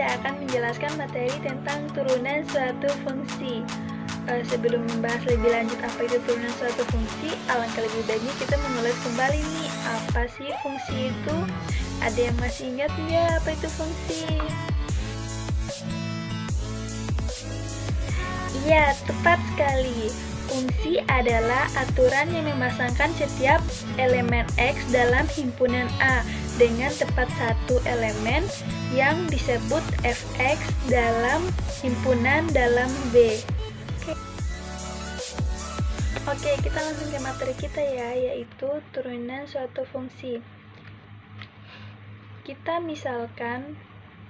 saya akan menjelaskan materi tentang turunan suatu fungsi. Sebelum membahas lebih lanjut apa itu turunan suatu fungsi, alangkah lebih baiknya kita mengulas kembali nih, apa sih fungsi itu? Ada yang masih ingat nggak apa itu fungsi? Iya, tepat sekali. Fungsi adalah aturan yang memasangkan setiap elemen X dalam himpunan A dengan tepat satu elemen yang disebut fx dalam himpunan dalam B. Oke, kita langsung ke materi kita ya, yaitu turunan suatu fungsi. Kita misalkan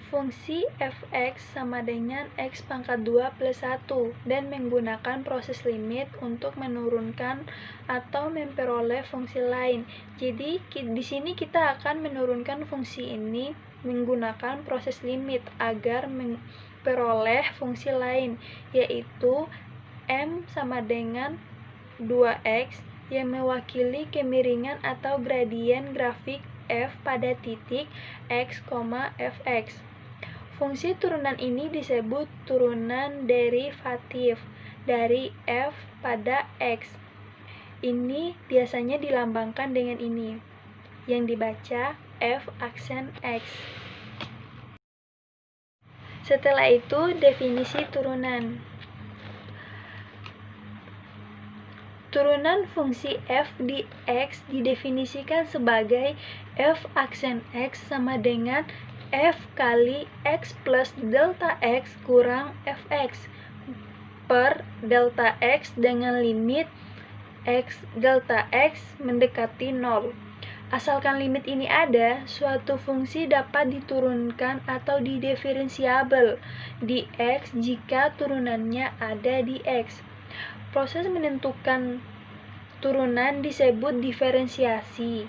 fungsi fx sama dengan x pangkat 2 plus 1 dan menggunakan proses limit untuk menurunkan atau memperoleh fungsi lain. Jadi di sini kita akan menurunkan fungsi ini menggunakan proses limit agar memperoleh fungsi lain, yaitu m sama dengan 2x yang mewakili kemiringan atau gradien grafik f pada titik x, fx. Fungsi turunan ini disebut turunan derivatif dari f pada x. Ini biasanya dilambangkan dengan ini, yang dibaca f aksen x. Setelah itu, definisi turunan. Turunan fungsi f di x didefinisikan sebagai f aksen x sama dengan f kali x plus delta x kurang fx per delta x dengan limit x delta x mendekati 0. Asalkan limit ini ada, suatu fungsi dapat diturunkan atau didiferensiabel di x jika turunannya ada di x. Proses menentukan turunan disebut diferensiasi.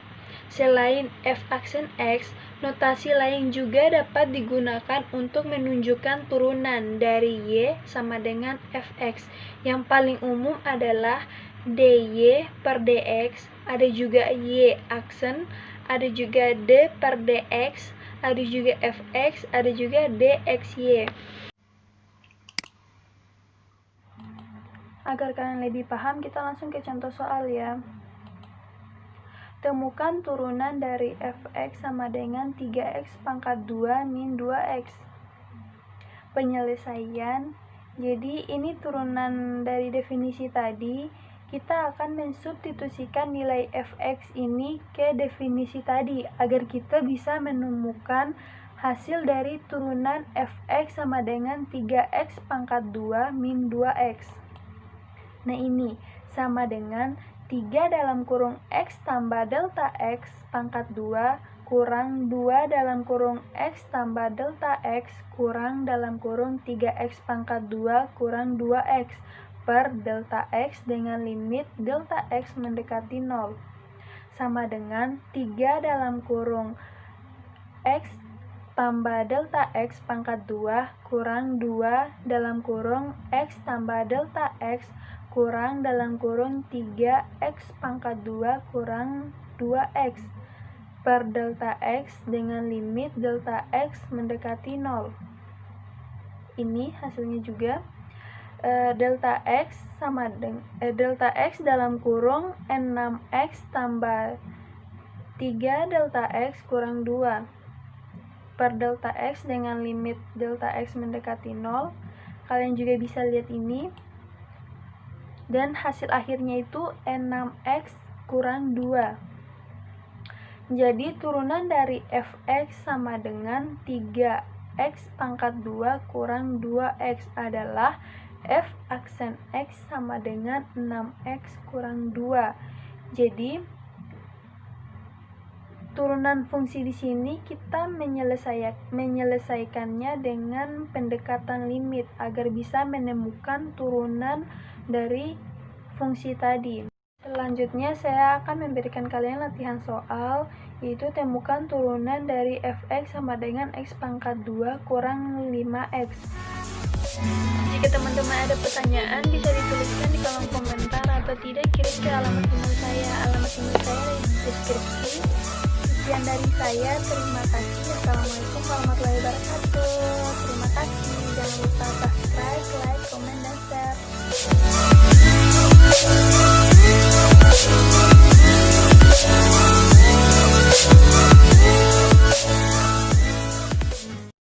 Selain f aksen x, notasi lain juga dapat digunakan untuk menunjukkan turunan dari y sama dengan fx. Yang paling umum adalah dy per dx, ada juga y aksen, ada juga d per dx, ada juga fx, ada juga dxy. Agar kalian lebih paham, kita langsung ke contoh soal ya. Temukan turunan dari fx sama dengan 3x pangkat 2 min 2x. Penyelesaian. Jadi ini turunan dari definisi tadi. Kita akan mensubstitusikan nilai fx ini ke definisi tadi agar kita bisa menemukan hasil dari turunan fx sama dengan 3x pangkat 2 min 2x. Nah ini sama dengan 3 dalam kurung x tambah delta x pangkat 2 kurang 2 dalam kurung x tambah delta x kurang dalam kurung 3x pangkat 2 kurang 2x per delta x dengan limit delta x mendekati 0. Sama dengan 3 dalam kurung x tambah delta x pangkat 2 kurang 2 dalam kurung x tambah delta x kurang dalam kurung 3x pangkat 2 kurang 2x per delta x dengan limit delta x mendekati 0. Ini hasilnya juga delta x sama dengan delta x dalam kurung 6x tambah 3 delta x kurang 2 per delta x dengan limit delta x mendekati 0. Kalian juga bisa lihat ini. Dan hasil akhirnya itu 6x kurang 2. Jadi turunan dari fx sama dengan 3x pangkat 2 kurang 2x adalah f aksen x sama dengan 6x kurang 2. Jadi turunan fungsi di sini kita menyelesaikannya dengan pendekatan limit agar bisa menemukan turunan dari fungsi tadi. Selanjutnya saya akan memberikan kalian latihan soal, yaitu temukan turunan dari fx sama dengan x pangkat 2 kurang 5x. Jika teman-teman ada pertanyaan bisa dituliskan di kolom komentar atau tidak kirim ke alamat email saya. Alamat email saya ada di deskripsi. Sekian dari saya, terima kasih. Assalamualaikum warahmatullahi wabarakatuh.